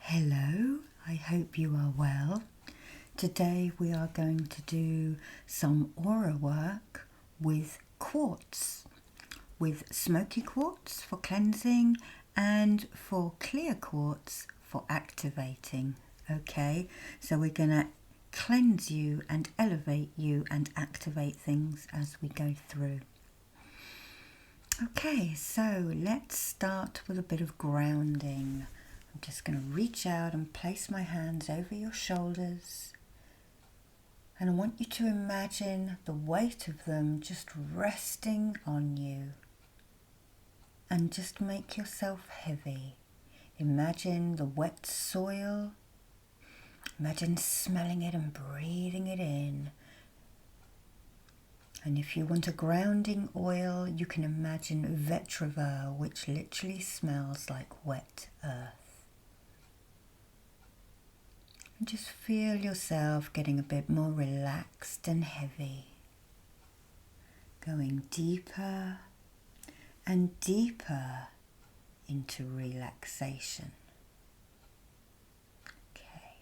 Hello, I hope you are well. Today we are going to do some aura work with quartz, with Smokey Quartz for cleansing and for Clear Quartz for activating. Okay, so we're going to cleanse you and elevate you and activate things as we go through. Okay, so let's start with a bit of grounding. I'm just going to reach out and place my hands over your shoulders, and I want you to imagine the weight of them just resting on you, and just make yourself heavy. Imagine the wet soil, imagine smelling it and breathing it in. And if you want a grounding oil, you can imagine vetiver, which literally smells like wet earth. And just feel yourself getting a bit more relaxed and heavy, going deeper and deeper into relaxation. Okay.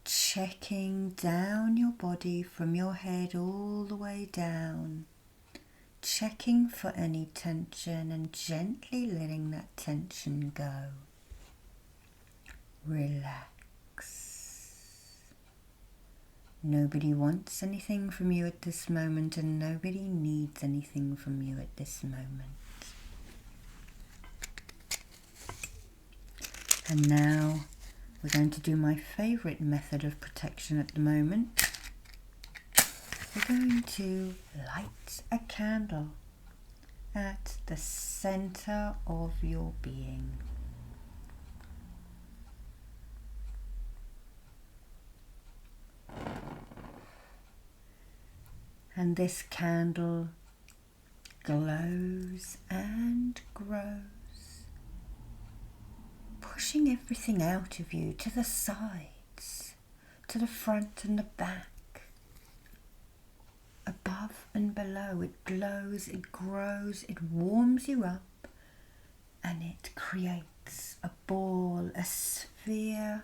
Checking down your body from your head all the way down, checking for any tension and gently letting that tension go. Relax. Nobody wants anything from you at this moment, and nobody needs anything from you at this moment. And now we're going to do my favourite method of protection at the moment. We're going to light a candle at the centre of your being. And this candle glows and grows, pushing everything out of you to the sides, to the front and the back, above and below. It glows, it grows, it warms you up, and it creates a ball, a sphere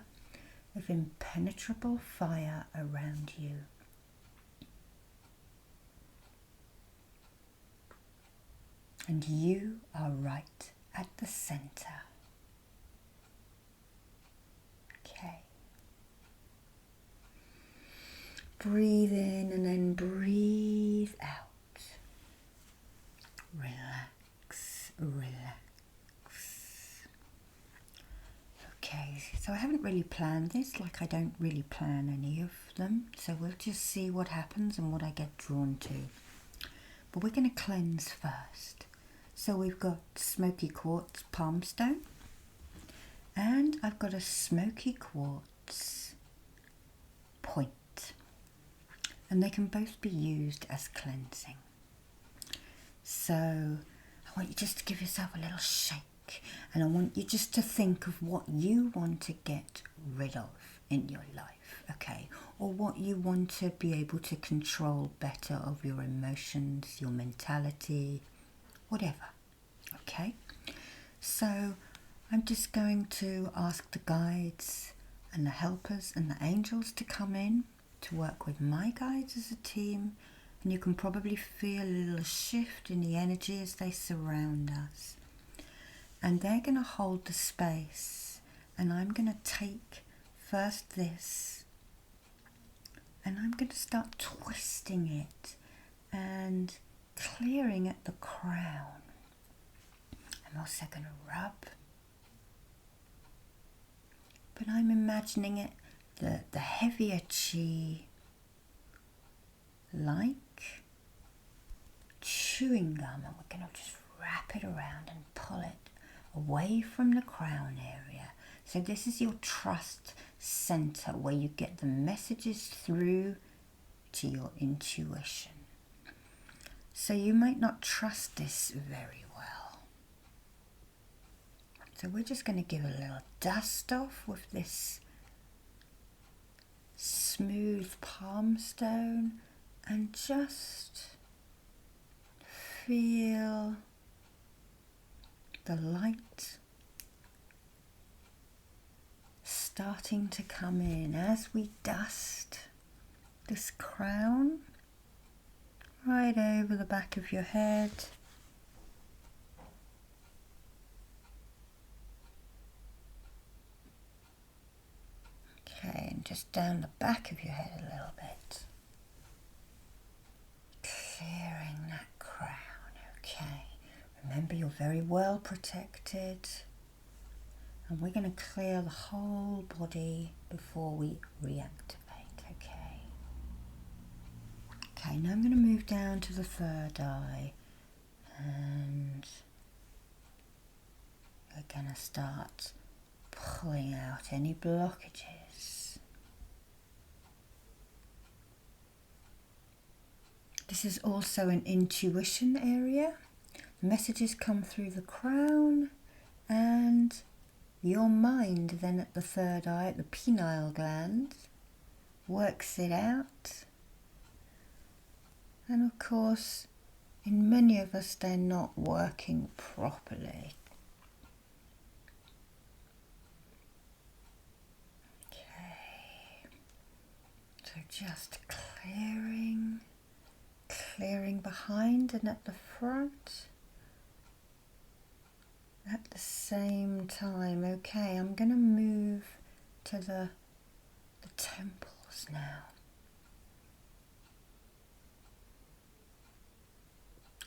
of impenetrable fire around you. And you are right at the center. Okay. Breathe in and then breathe out. Relax, relax. Okay, so I haven't really planned this, like I don't really plan any of them. So we'll just see what happens and what I get drawn to. But we're going to cleanse first. So we've got Smokey Quartz palm stone, and I've got a Smokey Quartz point, and they can both be used as cleansing. So I want you just to give yourself a little shake, and I want you just to think of what you want to get rid of in your life, okay? Or what you want to be able to control better of your emotions, your mentality, whatever, okay? So I'm just going to ask the guides and the helpers and the angels to come in to work with my guides as a team, and you can probably feel a little shift in the energy as they surround us. And they're going to hold the space, and I'm going to take first this, and I'm going to start twisting it and clearing at the crown. I'm also going to rub, but I'm imagining it, the heavier chi, like chewing gum, and we're going to just wrap it around and pull it away from the crown area. So this is your trust center, where you get the messages through to your intuition. So you might not trust this very well. So we're just going to give a little dust off with this smooth palm stone, and just feel the light starting to come in as we dust this crown right over the back of your head. Okay, and just down the back of your head a little bit. Clearing that crown, okay. Remember, you're very well protected. And we're going to clear the whole body before we reactivate, okay? Okay, now I'm going to move down to the third eye. And we're going to start pulling out any blockages. This is also an intuition area. Messages come through the crown, and your mind then at the third eye, at the pineal gland, works it out. And of course, in many of us, they're not working properly. Okay, so just clearing behind and at the front at the same time. Okay, I'm going to move to the temples now.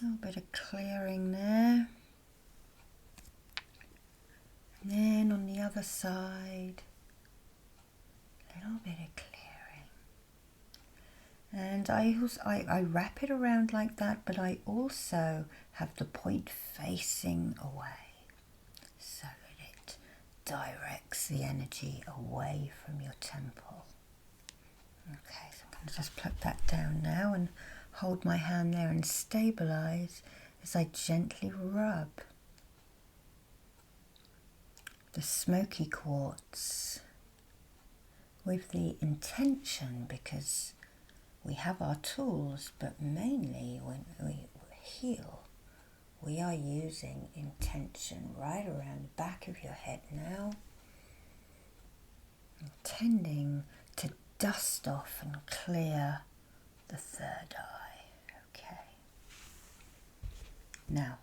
A little bit of clearing there. And then on the other side, a little bit of clearing. And I wrap it around like that, but I also have the point facing away so that it directs the energy away from your temple. Okay, so I'm going to just pluck that down now and hold my hand there and stabilize as I gently rub the Smokey Quartz with the intention, because we have our tools, but mainly when we heal, we are using intention right around the back of your head now, intending to dust off and clear the third eye. Okay. Now,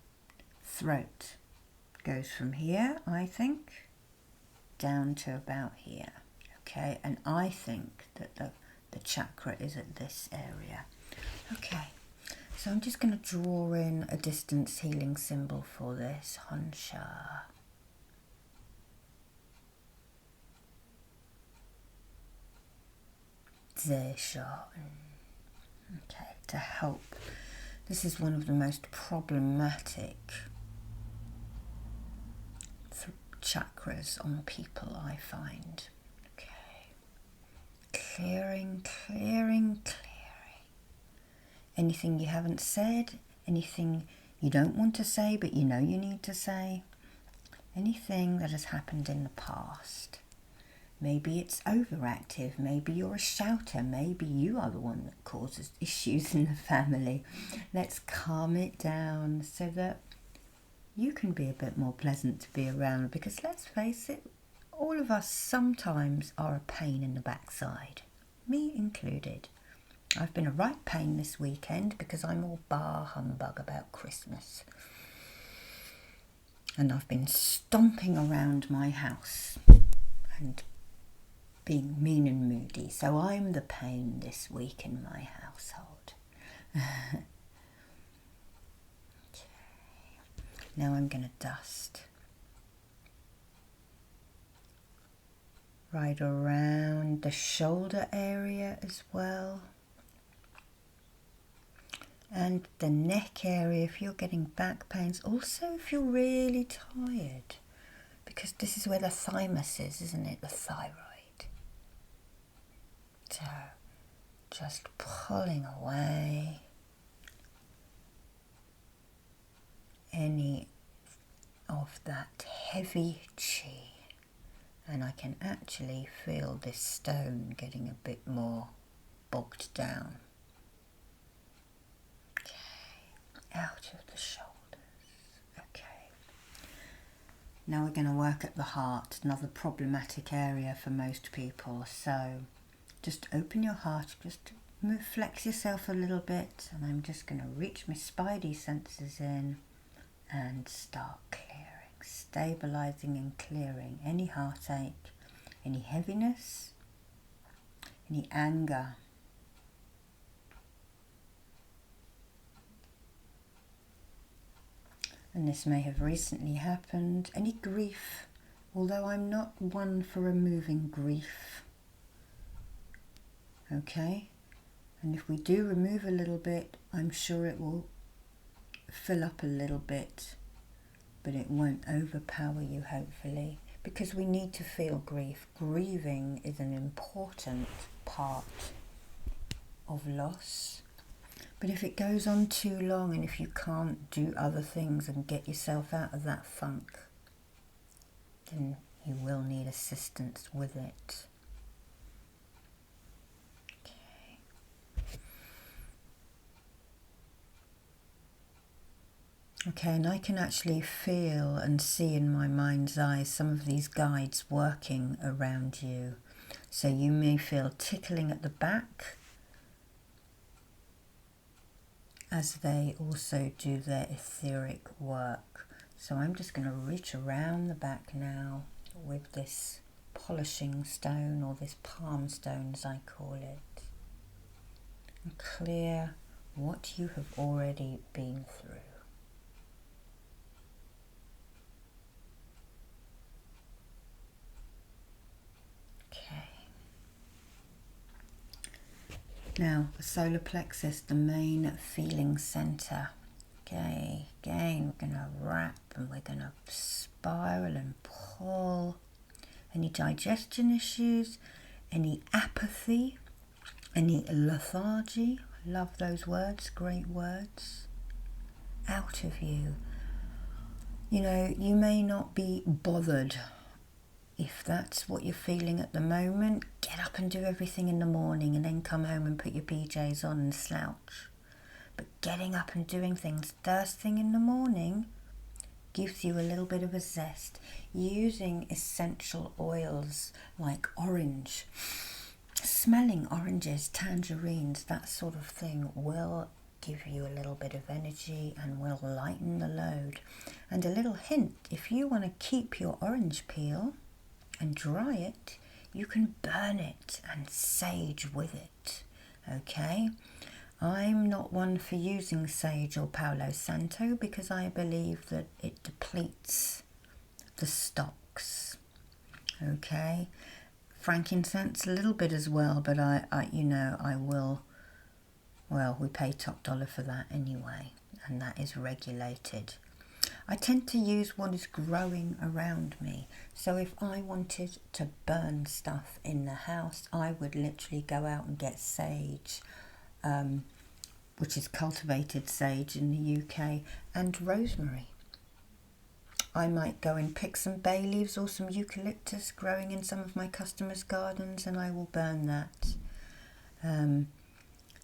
throat goes from here, I think, down to about here. Okay, and I think that the chakra is at this area. Okay, so I'm just going to draw in a distance healing symbol for this. Honsha. Zesha. Okay, to help. This is one of the most problematic chakras on people, I find. Clearing. Anything you haven't said, anything you don't want to say but you know you need to say, anything that has happened in the past. Maybe it's overactive, maybe you're a shouter, maybe you are the one that causes issues in the family. Let's calm it down so that you can be a bit more pleasant to be around, because let's face it, all of us sometimes are a pain in the backside, me included. I've been a right pain this weekend because I'm all bar humbug about Christmas. And I've been stomping around my house and being mean and moody. So I'm the pain this week in my household. Okay. Now I'm going to dust right around the shoulder area as well, and the neck area if you're getting back pains, also if you're really tired, because this is where the thymus is, isn't it, the thyroid. So just pulling away any of that heavy chi. And I can actually feel this stone getting a bit more bogged down. Okay, out of the shoulders. Okay. Now we're going to work at the heart, another problematic area for most people. So just open your heart, just flex yourself a little bit, and I'm just going to reach my spidey senses in and start clearing, stabilizing and clearing any heartache, any heaviness, any anger. And this may have recently happened. Any grief, although I'm not one for removing grief. Okay? And if we do remove a little bit, I'm sure it will fill up a little bit, but it won't overpower you, hopefully, because we need to feel grief. Grieving is an important part of loss. But if it goes on too long, and if you can't do other things and get yourself out of that funk, then you will need assistance with it. Okay. Okay, and I can actually feel and see in my mind's eye some of these guides working around you. So you may feel tickling at the back, as they also do their etheric work. So I'm just going to reach around the back now with this polishing stone, or this palm stone as I call it, and clear what you have already been through. Okay. Now, the solar plexus, the main feeling center. Okay, again, we're going to wrap and we're going to spiral and pull. Any digestion issues, any apathy, any lethargy, I love those words, great words, out of you. You know, you may not be bothered. If that's what you're feeling at the moment, get up and do everything in the morning and then come home and put your PJs on and slouch. But getting up and doing things first thing in the morning gives you a little bit of a zest. Using essential oils like orange, smelling oranges, tangerines, that sort of thing will give you a little bit of energy and will lighten the load. And a little hint, if you want to keep your orange peel and dry it, you can burn it and sage with it. Okay? I'm not one for using sage or Palo Santo because I believe that it depletes the stocks. Okay? Frankincense a little bit as well, but I will, well, we pay top dollar for that anyway, and that is regulated. I tend to use what is growing around me. So if I wanted to burn stuff in the house, I would literally go out and get sage, which is cultivated sage in the UK, and rosemary. I might go and pick some bay leaves or some eucalyptus growing in some of my customers' gardens, and I will burn that.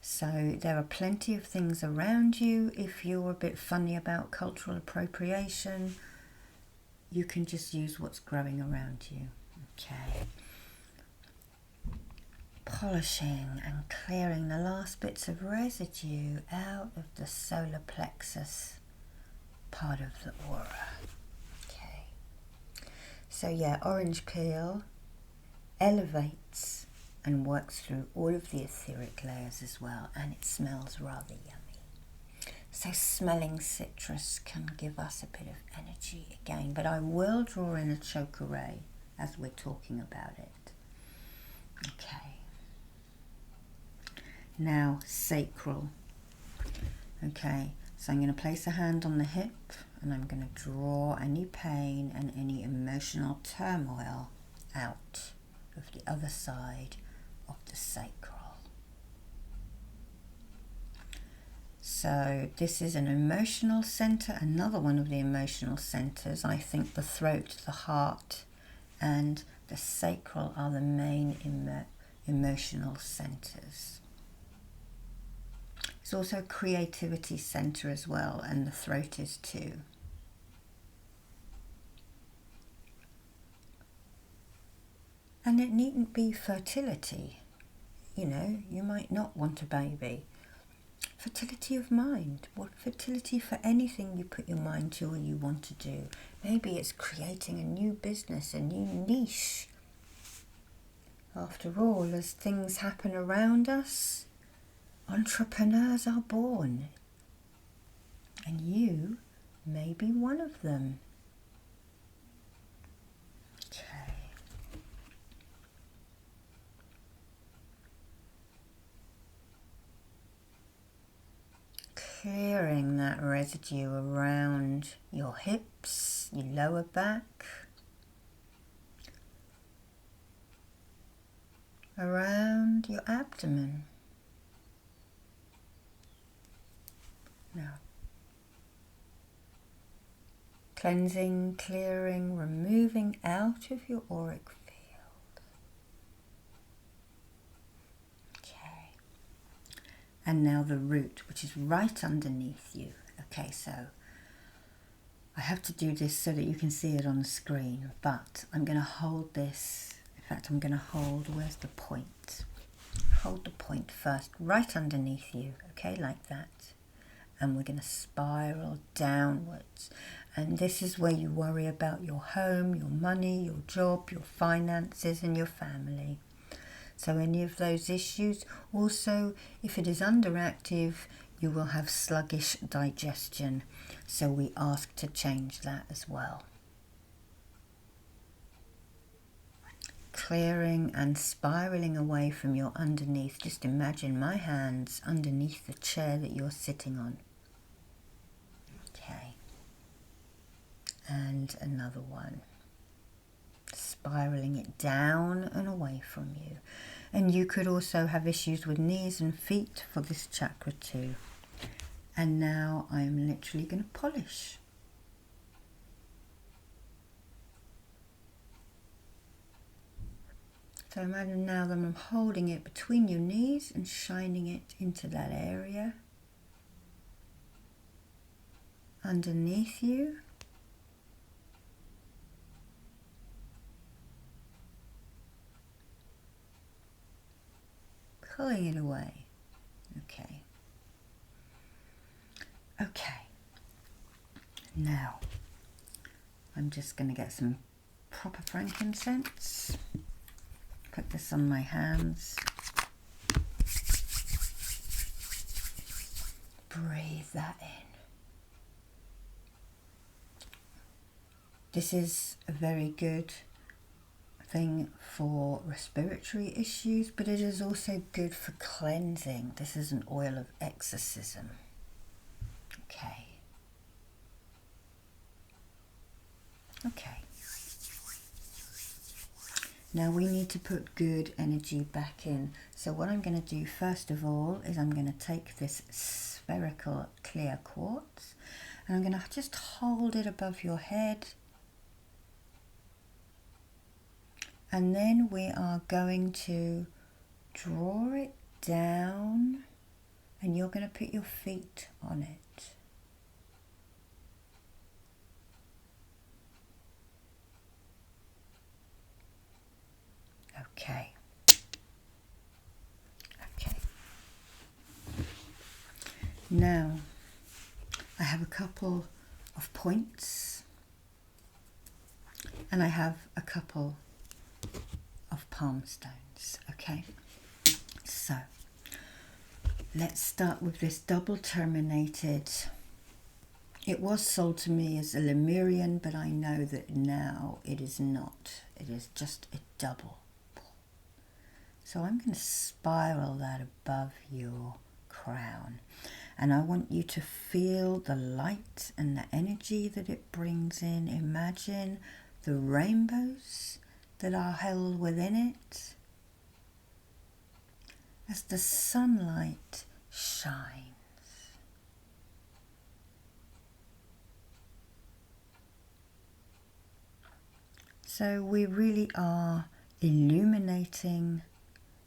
So there are plenty of things around you. If you're a bit funny about cultural appropriation, you can just use what's growing around you. Okay. Polishing and clearing the last bits of residue out of the solar plexus part of the aura. Okay. So yeah, orange peel elevates and works through all of the etheric layers as well, and it smells rather yummy. So smelling citrus can give us a bit of energy again, but I will draw in a chakra as we're talking about it. Okay. Now, sacral. Okay, so I'm going to place a hand on the hip and I'm going to draw any pain and any emotional turmoil out of the other side of the sacral. So this is an emotional center, another one of the emotional centers. I think the throat, the heart, and the sacral are the main emotional centers. It's also a creativity center as well, and the throat is too. And it needn't be fertility. You know, you might not want a baby. Fertility of mind. What fertility for anything you put your mind to or you want to do. Maybe it's creating a new business, a new niche. After all, as things happen around us, entrepreneurs are born. And you may be one of them. Okay. Clearing that residue around your hips, your lower back, around your abdomen. Now, cleansing, clearing, removing out of your auric field. Okay. And now the root, which is right underneath you. Okay, so I have to do this so that you can see it on the screen, but I'm going to hold this. In fact, I'm going to hold, where's the point? Hold the point first, right underneath you, okay, like that. And we're going to spiral downwards. And this is where you worry about your home, your money, your job, your finances, and your family. So any of those issues. Also, if it is underactive, you will have sluggish digestion. So we ask to change that as well. Clearing and spiraling away from your underneath. Just imagine my hands underneath the chair that you're sitting on. Okay. And another one. Spiraling it down and away from you. And you could also have issues with knees and feet for this chakra too. And now I'm literally going to polish. So imagine now that I'm holding it between your knees and shining it into that area underneath you. Pulling it away. Okay. Okay. Now, I'm just going to get some proper frankincense. Put this on my hands. Breathe that in. This is a very good thing for respiratory issues, but it is also good for cleansing. This is an oil of exorcism. Okay. Okay. Now we need to put good energy back in. So what I'm going to do first of all is I'm going to take this spherical clear quartz and I'm going to just hold it above your head. And then we are going to draw it down and you're going to put your feet on it. Okay. Okay. Now, I have a couple of points and I have a couple of palm stones, okay? So, let's start with this double terminated. It was sold to me as a Lemurian, but I know that now it is not. It is just a double. So I'm going to spiral that above your crown. And I want you to feel the light and the energy that it brings in. Imagine the rainbows that are held within it as the sunlight shines. So we really are illuminating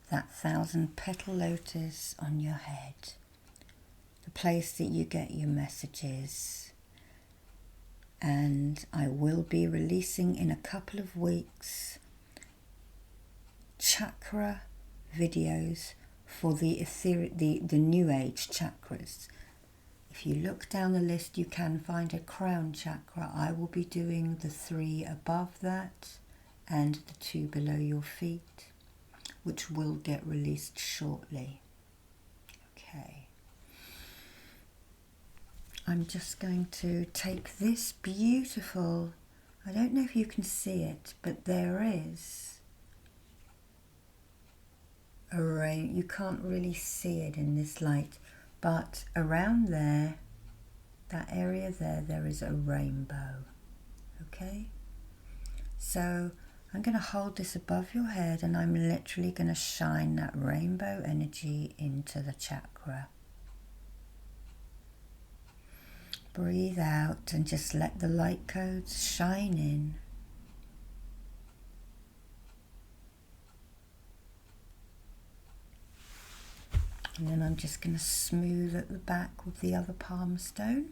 that 1,000-petal lotus on your head, the place that you get your messages. And I will be releasing in a couple of weeks chakra videos for the New Age chakras. If you look down the list, you can find a crown chakra. I will be doing the 3 above that and the 2 below your feet, which will get released shortly. Okay. I'm just going to take this beautiful, I don't know if you can see it, but there is a rain. You can't really see it in this light, but around there, that area there is a rainbow. Okay? So I'm going to hold this above your head and I'm literally going to shine that rainbow energy into the chakra. Breathe out and just let the light codes shine in. And then I'm just going to smooth at the back with the other palm stone.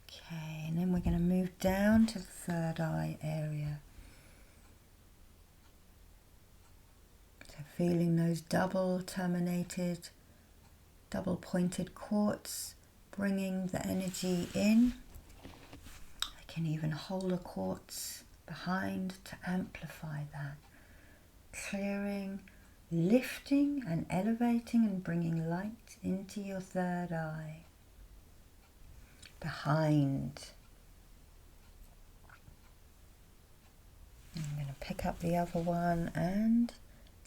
Okay, and then we're going to move down to the third eye area. So feeling those double terminated, double pointed quartz, bringing the energy in. I can even hold a quartz behind to amplify that. Clearing, lifting and elevating and bringing light into your third eye. Behind. I'm going to pick up the other one and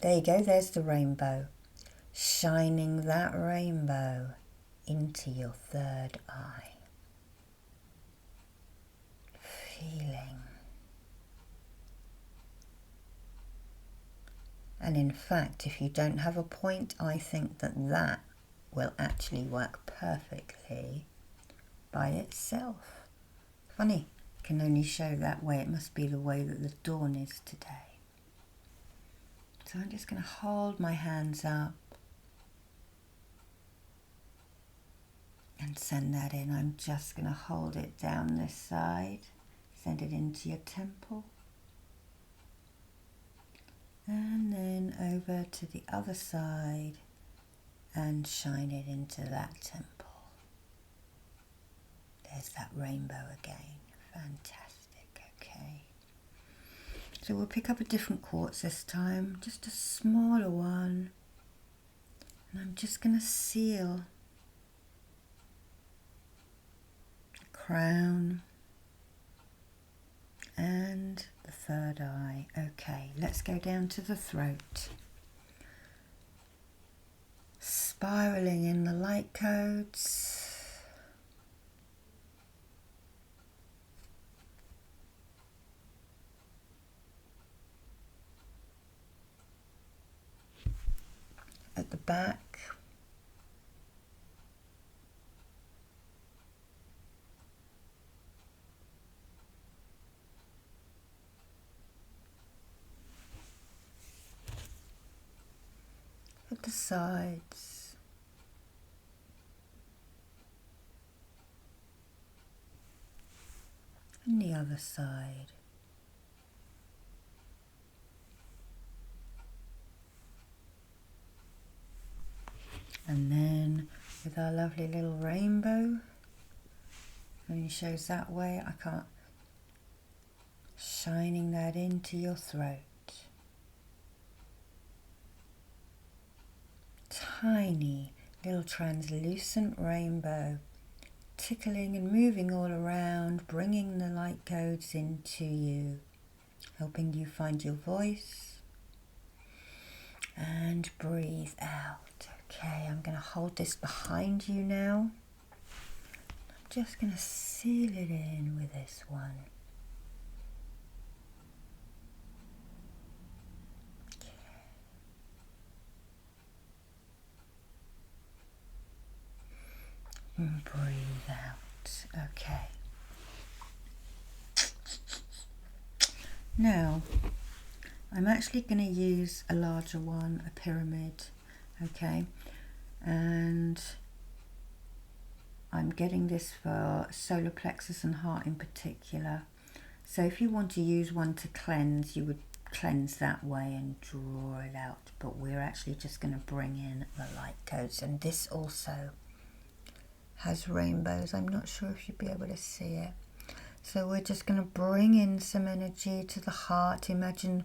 there you go, there's the rainbow. Shining that rainbow into your third eye. Feeling. And in fact, if you don't have a point, I think that that will actually work perfectly by itself. Funny, can only show that way. It must be the way that the dawn is today. So I'm just going to hold my hands up and send that in. I'm just going to hold it down this side, send it into your temple, and then over to the other side and shine it into that temple. There's that rainbow again. Fantastic. Okay. So we'll pick up a different quartz this time, just a smaller one. And I'm just going to seal the crown and the third eye. Okay, let's go down to the throat. Spiraling in the light codes. At the back, at the sides, and the other side. And then with our lovely little rainbow, only shows that way, I can't, shining that into your throat. Tiny little translucent rainbow, tickling and moving all around, bringing the light codes into you, helping you find your voice, and breathe out. Okay, I'm going to hold this behind you now. I'm just going to seal it in with this one. Okay. And breathe out. Okay. Now, I'm actually going to use a larger one, a pyramid. Okay, and I'm getting this for solar plexus and heart in particular. So if you want to use one to cleanse, you would cleanse that way and draw it out. But we're actually just going to bring in the light codes. And this also has rainbows. I'm not sure if you'll be able to see it. So we're just going to bring in some energy to the heart. Imagine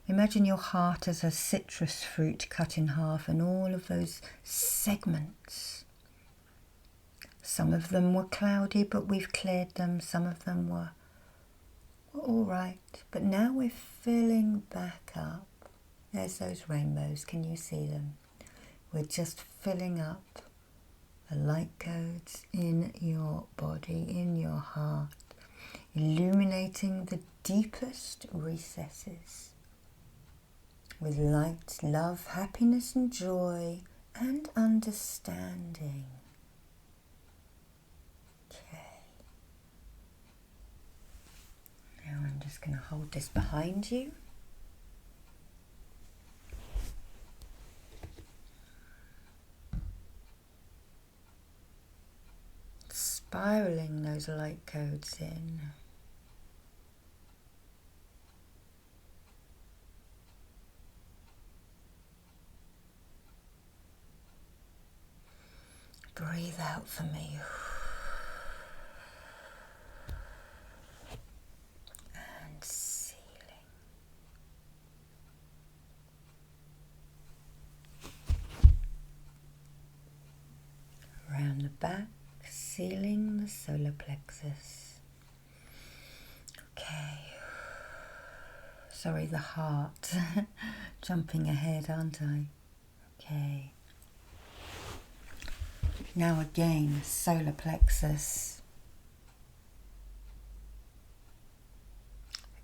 your heart as a citrus fruit cut in half, and all of those segments. Some of them were cloudy, but we've cleared them. Some of them were all right. But now we're filling back up. There's those rainbows. Can you see them? We're just filling up the light codes in your body, in your heart, illuminating the deepest recesses with light, love, happiness and joy and understanding. Okay. Now I'm just going to hold this behind you. Spiraling those light codes in. Breathe out for me. And sealing. Around the back, sealing the solar plexus. Okay. Sorry, the heart. Jumping ahead, aren't I? Okay. Now again, solar plexus.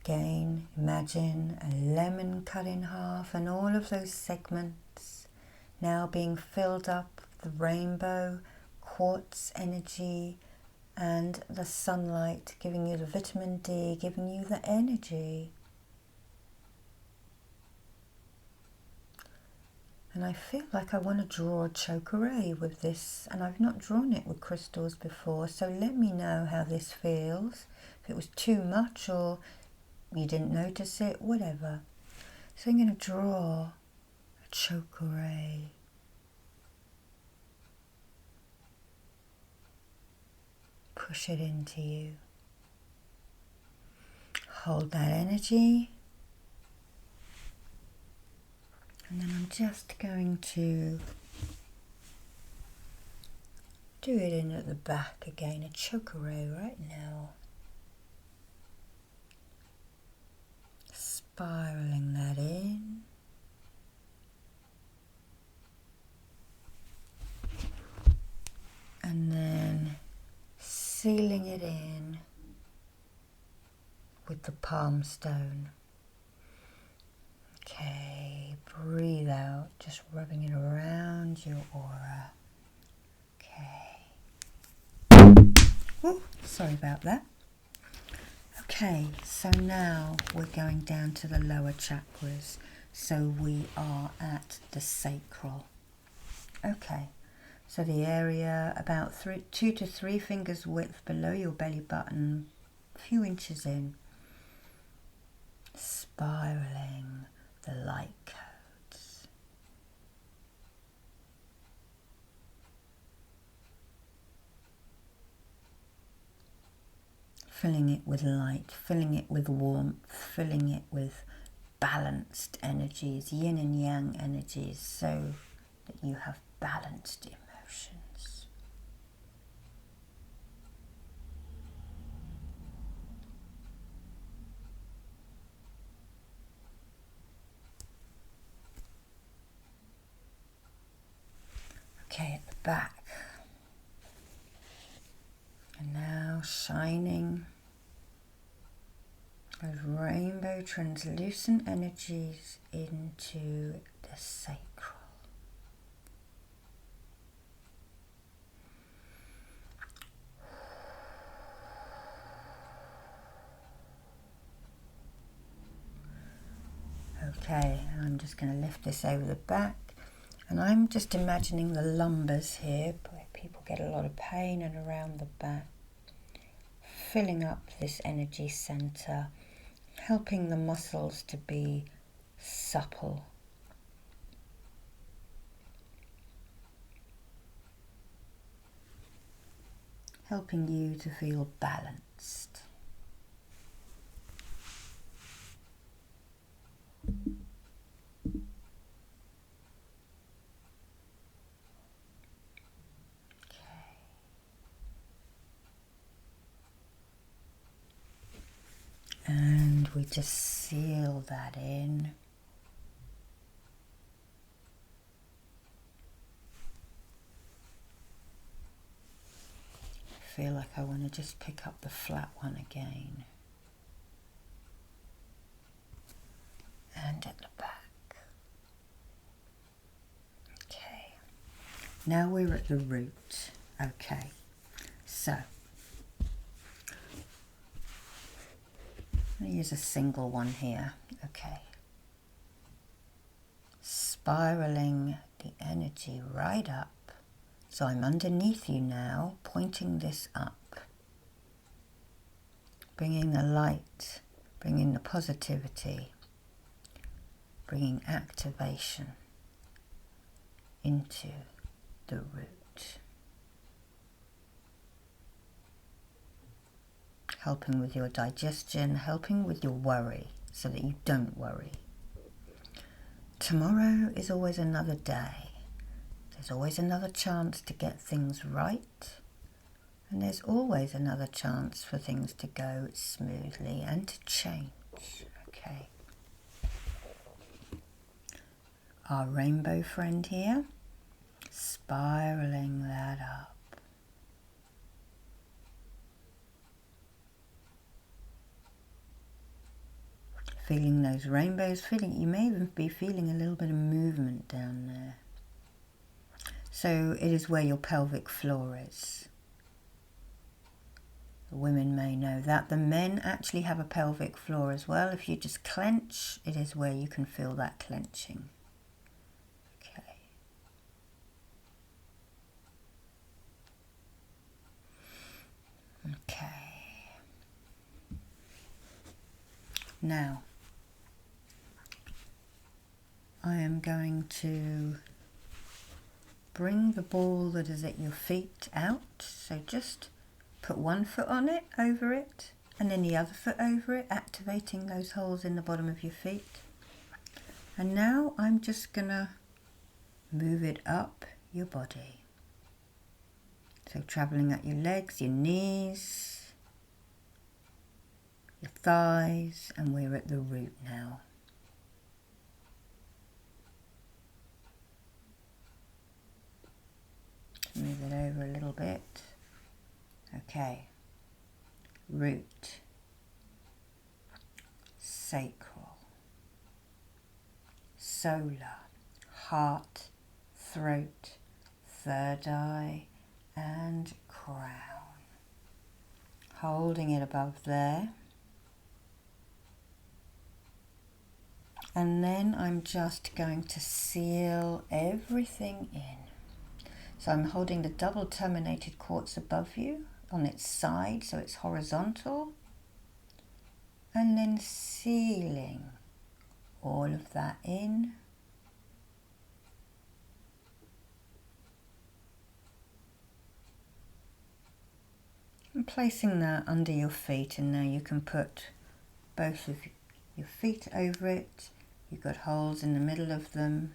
Again, imagine a lemon cut in half and all of those segments now being filled up with the rainbow, quartz energy and the sunlight, giving you the vitamin D, giving you the energy. And I feel like I want to draw a chakra with this, and I've not drawn it with crystals before, so let me know how this feels. If it was too much or you didn't notice it, whatever. So I'm going to draw a chakra. Push it into you. Hold that energy. And then I'm just going to do it in at the back again, a chakra right now. Spiraling that in. And then sealing it in with the palm stone. Okay, breathe out, just rubbing it around your aura. Okay. Ooh, sorry about that. Okay, so now we're going down to the lower chakras. So we are at the sacral. Okay, so the area about 2 to 3 fingers width below your belly button, a few inches in. Spiraling the light codes. Filling it with light, filling it with warmth, filling it with balanced energies, yin and yang energies, so that you have balanced emotions. Okay, at the back. And now shining those rainbow translucent energies into the sacral. Okay, I'm just going to lift this over the back, and I'm just imagining the lumbers here, where people get a lot of pain, and around the back. filling up this energy center, helping the muscles to be supple. Helping you to feel balanced. And we just seal that in. I feel like I want to just pick up the flat one again. And at the back. Okay. Now we're at the root. Okay. So, I'm going to use a single one here. Okay. Spiraling the energy right up. So I'm underneath you now, pointing this up. Bringing the light, bringing the positivity, bringing activation into the root. Helping with your digestion, helping with your worry, so that you don't worry. Tomorrow is always another day. There's always another chance to get things right. And there's always another chance for things to go smoothly and to change. Okay. Our rainbow friend here, spiraling that up. Feeling those rainbows, you may even be feeling a little bit of movement down there. So it is where your pelvic floor is. The women may know that. The men actually have a pelvic floor as well. If you just clench, it is where you can feel that clenching. Okay. Okay. Now, I am going to bring the ball that is at your feet out. So just put one foot on it, over it, and then the other foot over it, activating those holes in the bottom of your feet. And now I'm just gonna move it up your body. So traveling up your legs, your knees, your thighs, and we're at the root now. Move it over a little bit. Okay. Root. Sacral. Solar. Heart. Throat. Third eye. And crown. Holding it above there. And then I'm just going to seal everything in. So I'm holding the double terminated quartz above you on its side, so it's horizontal, and then sealing all of that in. And placing that under your feet, and now you can put both of your feet over it. You've got holes in the middle of them.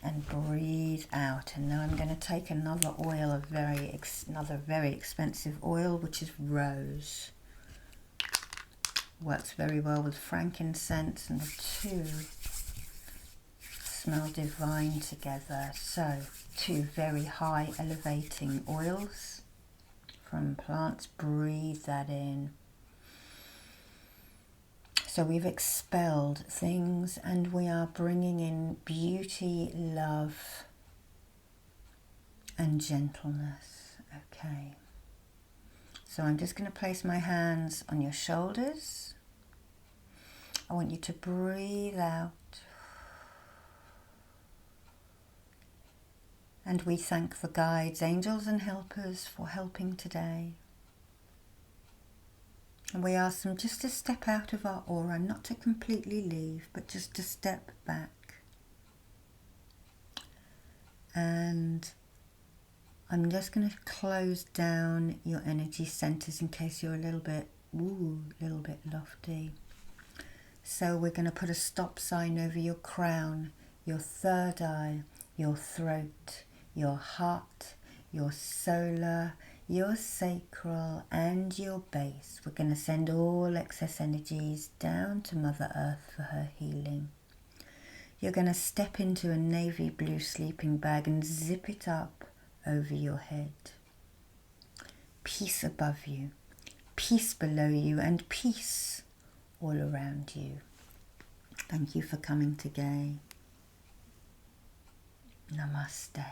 And breathe out. And now I'm going to take another oil, another very expensive oil, which is rose. Works very well with frankincense, and the two smell divine together. So, two very high elevating oils from plants. Breathe that in. So we've expelled things and we are bringing in beauty, love, and gentleness. Okay. So I'm just going to place my hands on your shoulders. I want you to breathe out. And we thank the guides, angels and helpers for helping today. And we ask them just to step out of our aura, not to completely leave, but just to step back. And I'm just going to close down your energy centers in case you're a little bit lofty. So we're going to put a stop sign over your crown, your third eye, your throat, your heart, your solar, your sacral, and your base. We're going to send all excess energies down to Mother Earth for her healing. You're going to step into a navy blue sleeping bag and zip it up over your head. Peace above you, peace below you, and peace all around you. Thank you for coming today. Namaste.